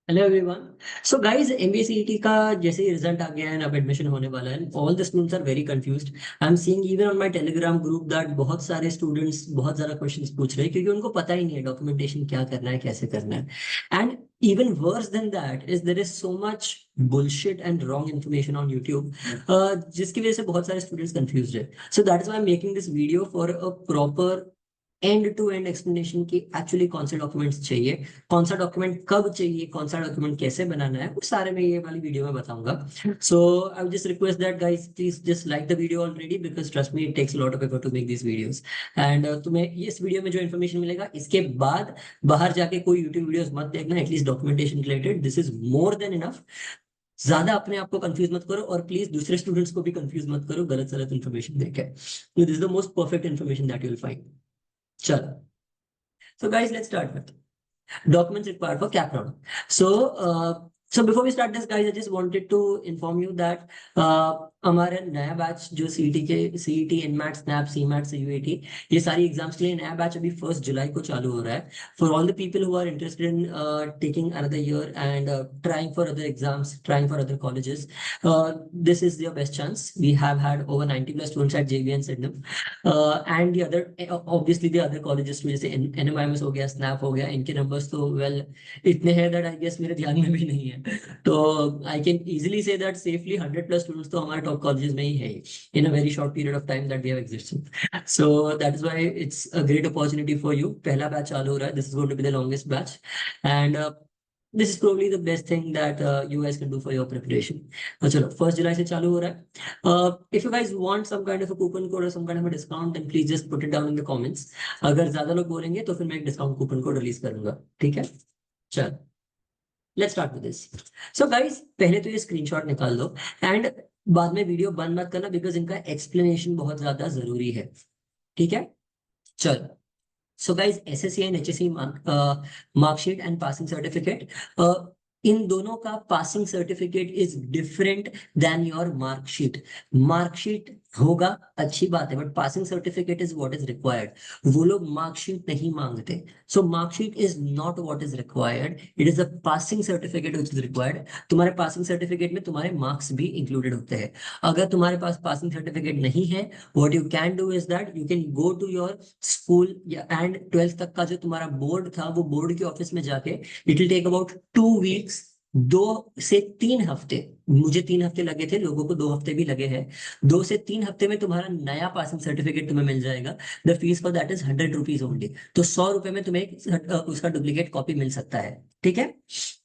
Hello everyone. So guys, MBA का जैसे ही result आ गया है, अब एडमिशन होने वाला है। All the students are very confused. I am seeing even on my Telegram group that बहुत सारे स्टूडेंट्स बहुत ज्यादा क्वेश्चंस पूछ रहे हैं, क्योंकि उनको पता ही नहीं है डॉक्यूमेंटेशन क्या करना है, कैसे करना है। And even worse then that is there is so much bullshit and wrong information on YouTube, जिसकी वजह से बहुत सारे स्टूडेंट्स कंफ्यूज्ड है। So that is why I am making this video for a proper end to end explanation की actually कौन से documents चाहिए, कौन सा डॉक्यूमेंट कब चाहिए, कौन सा डॉक्यूमेंट कैसे बनाना है, वो सारे मैं ये वाली वीडियो में बताऊंगा। So I will just request that guys please just like the video already, because trust me it takes lot of effort to make this videos. And तुम्हें इस वीडियो में जो इन्फॉर्मेशन मिलेगा, इसके बाद बाहर जाके कोई यूट्यूब वीडियोस मत देखना, at least documentation related. This is more than enough. ज्यादा अपने आप को कंफ्यूज मत करो, और प्लीज दूसरे स्टूडेंट्स को भी कंफ्यूज मत करो गलत गलत इन्फॉर्मेशन देके। This is the most perfect information that you will find. चलो, so guys, let's start with documents required for cap round. So before we start this, guys, I just wanted to inform you that हमारे नया batch जो CET के CET NMAT snap CMAT CUET, ये सारी exams के लिए नया batch अभी 1 जुलाई को चालू हो रहा है। For all the people who are interested in taking another year and trying for other exams, trying for other colleges, this is your best chance. We have had over 90 plus students at JB and Sydenham, and the other obviously the other colleges too, जैसे NMIMS हो गया, snap हो गया, इनके numbers तो well इतने हैं that I guess मेरे ध्यान में भी नहीं है। तो I can easily say that safely 100 plus students तो हमारे टॉप कॉलेजेस में ही है in a very short period of time that we have existed. So that is why it's a great opportunity for you. पहला batch चालू हो रहा है, this is going to be the longest batch, and this is probably the best thing that you guys can do for your preparation. तो चलो, 1 जुलाई से चालू हो रहा है। If you guys want some kind of a coupon code or some kind of a discount, then please just put it down in the comments. अगर ज्यादा लोग बोलेंगे तो फिर मैं एक डिस्काउंट कूपन कोड रिलीज करूंगा, ठीक है। चल, let's start with this. So guys, पहले तो ये स्क्रीनशॉट निकाल दो, एंड बाद में वीडियो बंद मत करना, बिकॉज इनका एक्सप्लेनेशन बहुत ज्यादा जरूरी है, ठीक है। चल, so guys, SSC and HSC marksheet and passing certificate, इन दोनों का passing certificate is different than your marksheet. Marksheet होगा, अच्छी बात है, but passing certificate is what is required. वो लोग मार्कशीट नहीं मांगते। So marksheet is not what is required, it is a passing certificate which is required. तुम्हारे passing certificate में तुम्हारे मार्क्स भी इंक्लूडेड होते हैं। अगर तुम्हारे पास पासिंग सर्टिफिकेट नहीं है, what you can do is that you can go to your school and 12th तक का जो तुम्हारा बोर्ड था, वो बोर्ड के ऑफिस में जाके, it will take about 2 weeks, 2 से 3 हफ्ते। मुझे 3 हफ्ते लगे थे, लोगों को 2 हफ्ते भी लगे हैं। 2 से 3 हफ्ते में तुम्हारा नया पासिंग सर्टिफिकेट तुम्हें मिल जाएगा। The fees for that is 100 rupees only. तो 100 रुपए में तुम्हें उसका डुप्लीकेट कॉपी मिल सकता है, ठीक है।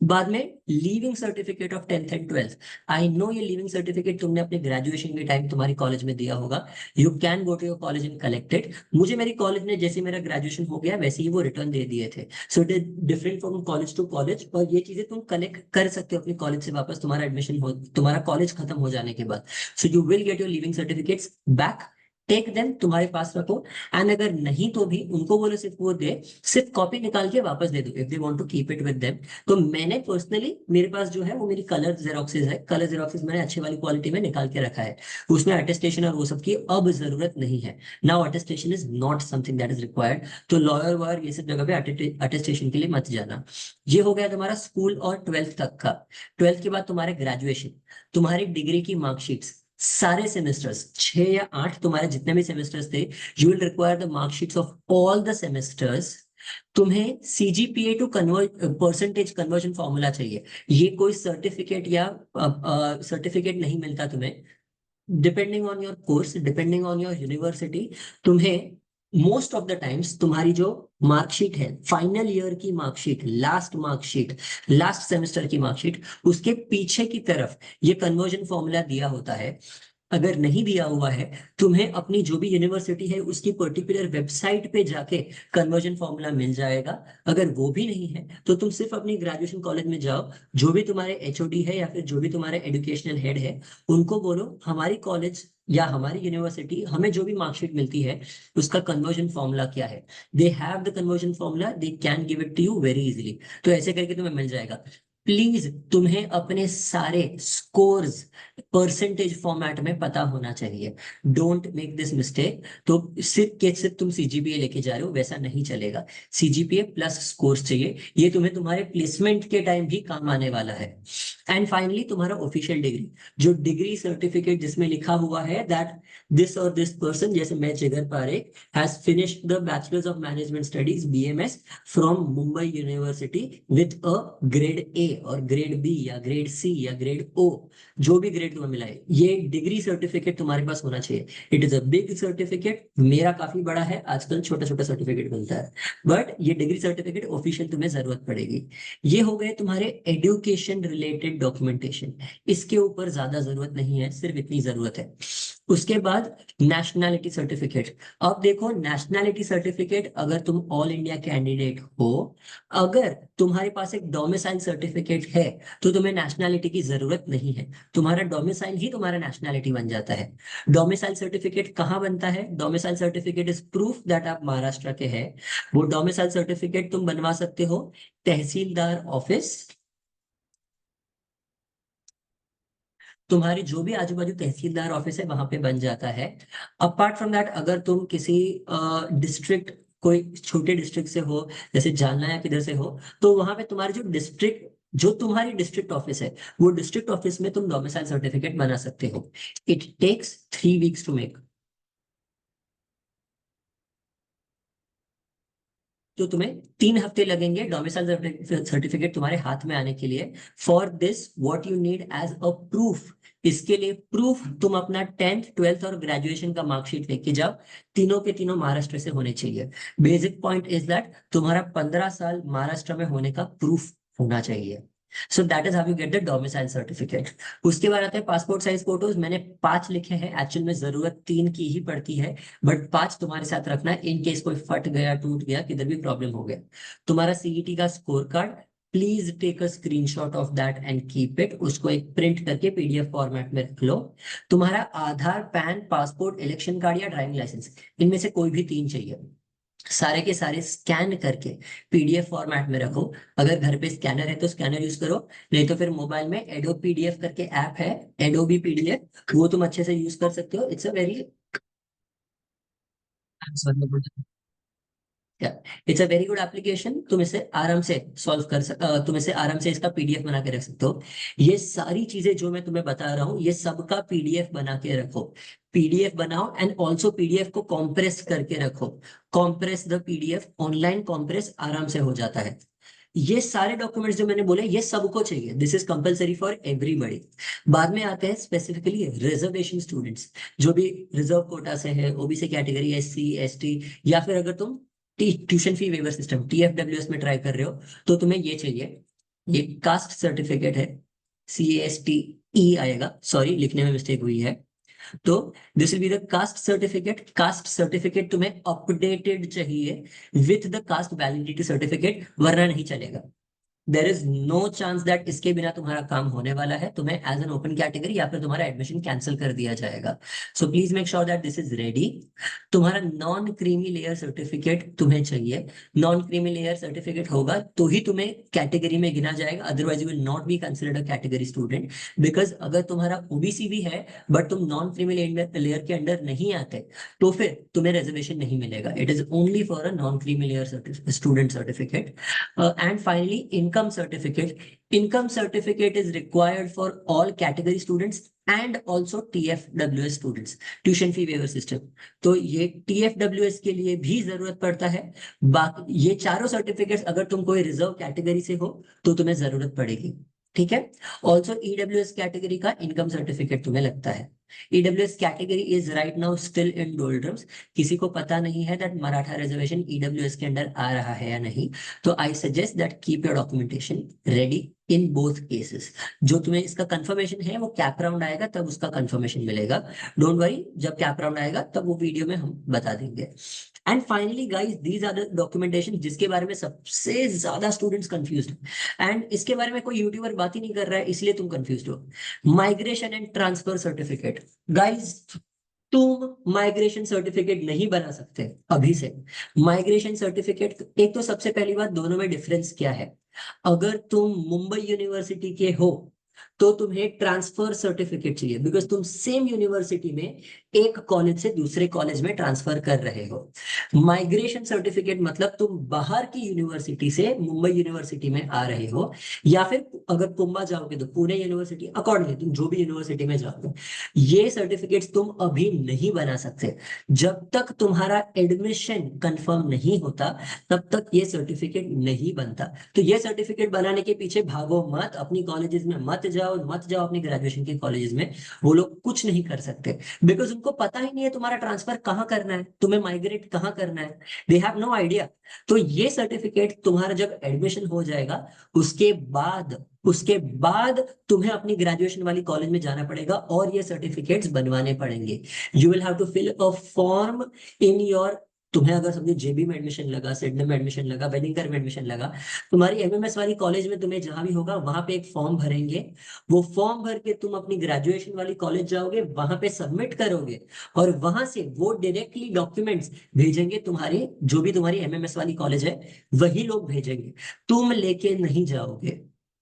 बाद में leaving certificate of 10th and 12th। I know ये लीविंग सर्टिफिकेट तुमने अपने ग्रेजुएशन के टाइम तुम्हारी कॉलेज में दिया होगा। You can go to your college and collect it. मुझे मेरी कॉलेज ने जैसे मेरा ग्रेजुएशन हो गया वैसे ही वो रिटर्न दे दिए थे। So it is different from college to college, और ये चीजें तुम कलेक्ट कर सकते हो अपनी कॉलेज से वापस, तुम्हारा एडमिशन हो, तुम्हारा कॉलेज खत्म हो जाने के बाद। So you will get your leaving certificates back. Take them, तुम्हारे पास रखो। एंड अगर नहीं तो भी उनको बोलो सिर्फ वो दे, सिर्फ कॉपी निकाल के वापस दे दो, if they want to keep it with them. तो मैंने पर्सनली, मेरे पास जो है वो मेरी कलर जेरोक्सेस है, कलर जेरोक्सेस मैंने अच्छी वाली क्वालिटी में निकाल के रखा है। उसमें अटेस्टेशन और वो सब की अब जरूरत नहीं है। Now attestation is not something that is required. तो लॉयर वॉयर ये सब जगह पे अटेस्टेशन के लिए मत जाना। ये हो गया तुम्हारा स्कूल और 12th तक का। 12th के बाद तुम्हारे ग्रेजुएशन, तुम्हारी डिग्री की मार्कशीट्स, सारे सेमेस्टर्स, 6 या 8 तुम्हारे जितने भी सेमेस्टर्स थे, you will require the marksheets of all the semesters. तुम्हें CGPA to convert percentage conversion formula चाहिए। ये कोई सर्टिफिकेट या सर्टिफिकेट नहीं मिलता तुम्हें। Depending on your course, depending on your university, तुम्हें मोस्ट ऑफ द टाइम्स तुम्हारी जो मार्कशीट है, फाइनल ईयर की marksheet, last marksheet, last semester की मार्कशीट, उसके पीछे की तरफ ये कन्वर्जन फॉर्मूला दिया होता है। अगर नहीं दिया हुआ है, तुम्हें अपनी जो भी यूनिवर्सिटी है उसकी पर्टिकुलर वेबसाइट पे जाके कन्वर्जन फॉर्मूला मिल जाएगा। अगर वो भी नहीं है तो तुम सिर्फ अपनी ग्रेजुएशन कॉलेज में जाओ, जो भी तुम्हारे एचओडी है या फिर जो भी तुम्हारे एजुकेशनल हेड है, उनको बोलो हमारी कॉलेज या हमारी यूनिवर्सिटी हमें जो भी मार्कशीट मिलती है उसका कन्वर्जन फॉर्मूला क्या है। They have the conversion formula, they can give it to you very easily. तो ऐसे करके तुम्हें मिल जाएगा। प्लीज तुम्हें अपने सारे स्कोर्स परसेंटेज फॉर्मेट में पता होना चाहिए। Don't make this mistake. तो सिर्फ के सिर्फ तुम सीजीपीए लेके जा रहे हो वैसा नहीं चलेगा। सीजीपीए प्लस स्कोर्स चाहिए, ये तुम्हें तुम्हारे प्लेसमेंट के टाइम भी काम आने वाला है। एंड फाइनली तुम्हारा ऑफिशियल डिग्री, जो डिग्री सर्टिफिकेट जिसमें लिखा हुआ है दैट दिस और दिस पर्सन, जैसे मैं जिगर Parekh has finished the bachelors of management studies BMS from Mumbai university with a grade A और ग्रेड बी या ग्रेड सी या ग्रेड ओ, जो भी ग्रेड तुम्हें मिला है, ये डिग्री सर्टिफिकेट तुम्हारे पास होना चाहिए। It is a big certificate, मेरा काफी बड़ा है, आजकल छोटा छोटा सर्टिफिकेट मिलता है, बट ये डिग्री सर्टिफिकेट ऑफिशियल तुम्हें जरूरत पड़ेगी। ये हो गए तुम्हारे एजुकेशन रिलेटेड डॉक्यूमेंटेशन, इसके ऊपर ज्यादा जरूरत नहीं है, सिर्फ इतनी जरूरत है। उसके बाद नेशनैलिटी सर्टिफिकेट। अब देखो नेशनैलिटी सर्टिफिकेट, अगर तुम ऑल इंडिया कैंडिडेट हो, अगर तुम्हारे पास एक डोमिसाइल सर्टिफिकेट है तो तुम्हें नेशनैलिटी की जरूरत नहीं है, तुम्हारा डोमिसाइल ही तुम्हारा नेशनैलिटी बन जाता है। डोमिसाइल सर्टिफिकेट कहाँ बनता है? Domicile certificate is proof that आप महाराष्ट्र के हैं। वो डोमिसाइल सर्टिफिकेट तुम बनवा सकते हो तहसीलदार ऑफिस, तुम्हारी जो भी आजू बाजू तहसीलदार ऑफिस है वहां पे बन जाता है। अपार्ट फ्रॉम दैट, अगर तुम किसी डिस्ट्रिक्ट, कोई छोटे डिस्ट्रिक्ट से हो, जैसे जालना या किधर से हो, तो वहां पे तुम्हारी जो डिस्ट्रिक्ट, जो तुम्हारी डिस्ट्रिक्ट ऑफिस है, वो डिस्ट्रिक्ट ऑफिस में तुम डोमिसाइल सर्टिफिकेट बना सकते हो। It takes 3 weeks to make. तो तुम्हें 3 हफ्ते लगेंगे डोमिसाइल सर्टिफिकेट तुम्हारे हाथ में आने के लिए। For this what you need as a proof, इसके लिए प्रूफ तुम अपना 10th 12th और ग्रेजुएशन का मार्कशीट लेके जाओ, तीनों के तीनों महाराष्ट्र से होने चाहिए। बेसिक पॉइंट इज दैट तुम्हारा 15 साल महाराष्ट्र में होने का प्रूफ होना चाहिए। सो that is how you get the domicile certificate. उसके बाद आते हैं पासपोर्ट साइज फोटोज। मैंने 5 लिखे हैं, एक्चुअल में जरूरत 3 की ही पड़ती है, बट 5 तुम्हारे साथ रखना है इन केस कोई फट गया, टूट गया, किधर भी प्रॉब्लम हो गया। तुम्हारा सीईटी का score card, please take a screenshot of that and keep it, उसको एक प्रिंट करके पीडीएफ फॉर्मेट में रख लो। तुम्हारा आधार, पैन, पासपोर्ट, इलेक्शन कार्ड या ड्राइविंग लाइसेंस, इनमें से कोई भी 3 चाहिए। सारे के सारे स्कैन करके पीडीएफ फॉर्मेट में रखो। अगर घर पे स्कैनर है तो स्कैनर यूज करो, नहीं तो फिर मोबाइल में एडोब पीडीएफ करके ऐप है, एडोबी पीडीएफ, वो तुम अच्छे से यूज कर सकते हो। It's a very, it's a very good application. तुम इसे आराम से सॉल्व कर तुम इसे आराम से इसका पीडीएफ बना के रख सकते हो। ये सारी चीजें जो मैं तुम्हें बता रहा हूँ, ये सबका पीडीएफ बना के रखो। पीडीएफ बनाओ एंड ऑल्सो पीडीएफ को कॉम्प्रेस करके रखो। Compress the PDF, online compress आराम से हो जाता है। ये सारे डॉक्यूमेंट्स जो मैंने बोले ये सबको चाहिए, this is compulsory for everybody. बाद में आते हैं स्पेसिफिकली रिजर्वेशन स्टूडेंट्स, जो भी रिजर्व कोटा से है, ओबीसी कैटेगरी, एससी एसटी, या फिर अगर तुम tuition fee waiver system TFWS में ट्राई कर रहे हो, तो तुम्हें ये चाहिए। ये कास्ट सर्टिफिकेट है, CASTE आएगा, सॉरी लिखने में मिस्टेक हुई है। तो this will be the caste certificate. Caste certificate तुम्हें अपडेटेड चाहिए with the caste validity certificate, वरना नहीं चलेगा। There is no chance that इसके बिना तुम्हारा काम होने वाला है, तुम्हें एज एन ओपन कैटेगरी या फिर तुम्हारा एडमिशन कैंसिल कर दिया जाएगा। So please make sure that this is ready. तुम्हारा नॉन क्रीमी लेयर सर्टिफिकेट तुम्हें चाहिए। नॉन क्रीमी लेयर सर्टिफिकेट होगा तो ही तुम्हें कैटेगरी में गिना जाएगा, otherwise you will not be considered a category student. Because अगर तुम्हारा ओबीसी भी है बट तुम नॉन क्रीमी लेयर के अंडर नहीं आते, तो फिर तुम्हें रिजर्वेशन नहीं मिलेगा। It is only for a non creamy layer student certificate. And finally, income certificate. Income certificate is required for all category students and also TFWS students, tuition fee waiver system. तो ये TFWS के लिए भी जरूरत पड़ता है। बाकी ये चारों सर्टिफिकेट्स अगर तुम कोई रिजर्व कैटेगरी से हो तो तुम्हें जरूरत पड़ेगी। ठीक है। ऑल्सो ईडब्ल्यूएस कैटेगरी का इनकम सर्टिफिकेट तुम्हें लगता है। EWS category is right now still in doldrums. किसी को पता नहीं है दैट मराठा रिजर्वेशन ईडब्ल्यूएस के अंडर आ रहा है या नहीं। तो I suggest that keep your documentation ready in both cases. जो तुम्हें इसका कंफर्मेशन है वो कैप राउंड आएगा तब उसका कंफर्मेशन मिलेगा। डोंट वरी, जब कैप राउंड आएगा तब वो वीडियो में हम बता देंगे। And finally guys, these are the documentation जिसके बारे में सबसे ज्यादा स्टूडेंट्स कंफ्यूज्ड, एंड इसके बारे में कोई यूट्यूबर बात ही नहीं कर रहा है इसलिए तुम कंफ्यूज हो। Migration and transfer certificate. Guys, तुम माइग्रेशन सर्टिफिकेट नहीं बना सकते अभी से। माइग्रेशन सर्टिफिकेट, एक तो सबसे पहली बात, दोनों में डिफरेंस क्या है? अगर तुम मुंबई यूनिवर्सिटी के हो तो तुम्हें ट्रांसफर सर्टिफिकेट चाहिए, बिकॉज तुम सेम यूनिवर्सिटी में एक कॉलेज से दूसरे कॉलेज में ट्रांसफर कर रहे हो। माइग्रेशन सर्टिफिकेट मतलब तुम बाहर की यूनिवर्सिटी से मुंबई यूनिवर्सिटी में आ रहे हो, या फिर अगर पुम्बा जाओगे तो पुणे यूनिवर्सिटी, अकॉर्डिंगली तुम जो भी यूनिवर्सिटी में जाओगे। ये सर्टिफिकेट्स तुम अभी नहीं बना सकते। जब तक तुम्हारा एडमिशन कंफर्म नहीं होता तब तक ये सर्टिफिकेट नहीं बनता। तो ये सर्टिफिकेट बनाने के पीछे भागो मत, अपनी कॉलेजेस में मत जाओ, मत जाओ अपनी ग्रेजुएशन के कॉलेजेस में। वो लोग कुछ नहीं कर सकते, बिकॉज उनको पता ही नहीं है तुम्हारा ट्रांसफर कहाँ करना है, तुम्हें माइग्रेट कहाँ करना है। They have no idea. तो ये सर्टिफिकेट तुम्हारा जब एडमिशन हो जाएगा, उसके बाद उसके बाद तुम्हें अपनी ग्रेजुएशन वाली कॉलेज में जाना पड़ेगा और ये सर्टिफिकेट्स बनवाने पड़ेंगे। You will have to fill a form in your, तुम्हें अगर समझो जेबी में एडमिशन लगा, सिडनी में एडमिशन लगा, वेलिंगटन में एडमिशन लगा, तुम्हारी एमएमएस वाली कॉलेज में तुम्हें जहां भी होगा वहां पे एक फॉर्म भरेंगे। वो फॉर्म भर के तुम अपनी ग्रेजुएशन वाली कॉलेज जाओगे, वहां पे सबमिट करोगे, और वहां से वो डायरेक्टली डॉक्यूमेंट्स भेजेंगे तुम्हारी, जो भी तुम्हारी एमएमएस वाली कॉलेज है वही लोग भेजेंगे, तुम लेके नहीं जाओगे।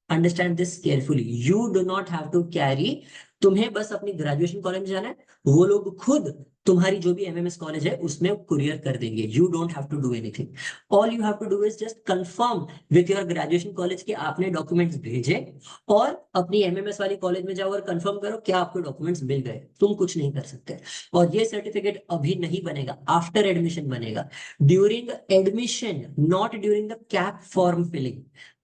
Understand this carefully, you do not have to carry. तुम्हें बस अपनी ग्रेजुएशन कॉलेज में जाना है, वो लोग खुद तुम्हारी जो भी एमएमएस कॉलेज है उसमें कुरियर कर देंगे। You don't have to do anything. All you have to do is just confirm with your graduation college के आपने डॉक्यूमेंट्स भेजे, और अपनी एमएमएस वाली कॉलेज में जाओ और कंफर्म करो क्या आपको डॉक्यूमेंट्स मिल गए। तुम कुछ नहीं कर सकते। और ये सर्टिफिकेट अभी नहीं बनेगा, आफ्टर एडमिशन बनेगा, during admission, not during the CAP form filling.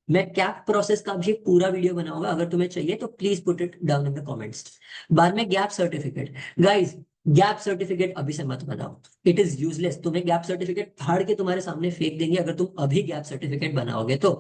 मैं कैप प्रोसेस का भी एक पूरा वीडियो बनाऊंगा, अगर तुम्हें चाहिए तो please put it down in the comments. बाद में gap certificate, guys gap certificate अभी से मत बनाओ, इट इज यूजलेस। तुम्हें गैप सर्टिफिकेट फाड़ के तुम्हारे सामने फेंक देंगे अगर तुम अभी गैप सर्टिफिकेट बनाओगे तो।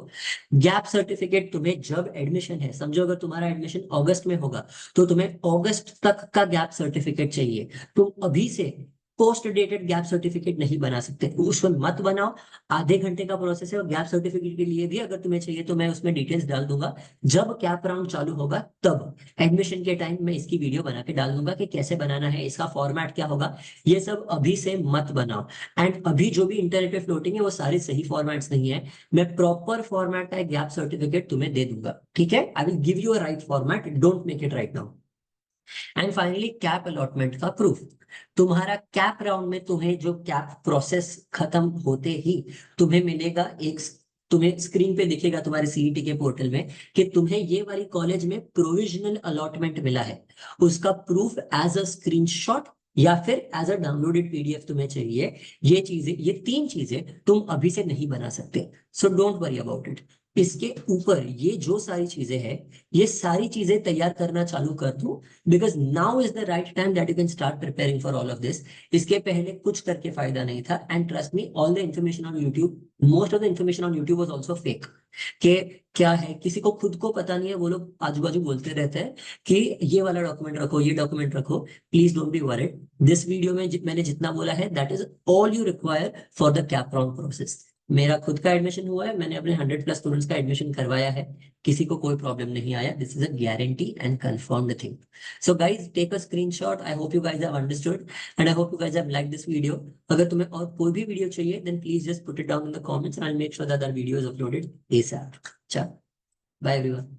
गैप सर्टिफिकेट तुम्हें जब एडमिशन है, समझो अगर तुम्हारा एडमिशन अगस्त में होगा तो तुम्हें अगस्त तक का गैप सर्टिफिकेट चाहिए। तुम अभी से पोस्ट डेटेड गैप सर्टिफिकेट नहीं बना सकते, उसमें मत बनाओ। आधे घंटे का प्रोसेस है, और गैप सर्टिफिकेट के लिए भी अगर तुम्हें चाहिए तो मैं उसमें डिटेल्स डाल दूंगा जब कैप राउंड चालू होगा, तब एडमिशन के टाइम मैं इसकी वीडियो बना के डाल दूंगा कि कैसे बनाना है, इसका फॉर्मेट क्या होगा। ये सब अभी से मत बनाओ। एंड अभी जो भी इंटरनेट पे फ्लोटिंग है वो सारे सही फॉर्मेट्स नहीं है। मैं प्रॉपर फॉर्मेट का गैप सर्टिफिकेट तुम्हें दे दूंगा, ठीक है। I will give you a right format, don't make it right now. And finally cap allotment का प्रूफ। तुम्हारा कैप राउंड में तुम्हें जो कैप प्रोसेस खत्म होते ही तुम्हें मिलेगा एक, तुम्हें स्क्रीन पे दिखेगा तुम्हारे सीईटी के पोर्टल में कि तुम्हें ये वाली कॉलेज में प्रोविजनल अलॉटमेंट मिला है। उसका प्रूफ एज अ स्क्रीनशॉट या फिर एज अ डाउनलोडेड पीडीएफ तुम्हें चाहिए। ये चीजें, ये तीन चीजें तुम अभी से नहीं बना सकते, so don't worry about it. इसके ऊपर ये जो सारी चीजें हैं, ये सारी चीजें तैयार करना चालू कर दो, because now is the right time that you can start preparing for all of this. इसके पहले कुछ करके फायदा नहीं था। And trust me, all the information on YouTube, most of the information on YouTube was also fake. कि क्या है, किसी को खुद को पता नहीं है, वो लोग आजू बाजू बोलते रहते हैं कि ये वाला डॉक्यूमेंट रखो, ये डॉक्यूमेंट रखो। Please don't be worried, this video में मैंने जितना बोला है that is all you require for the cap round process. मेरा खुद का एडमिशन हुआ है, मैंने अपने 100+ स्टूडेंट्स का एडमिशन करवाया है, किसी को कोई प्रॉब्लम नहीं आया। This is a guarantee and confirmed thing. So guys take a screenshot, I hope you guys have understood and I hope you guys have like this video. अगर तुम्हें और कोई भी वीडियो चाहिए then please just put it down in the comments and I will make sure that that video is uploaded ASAP। चलो, bye everyone.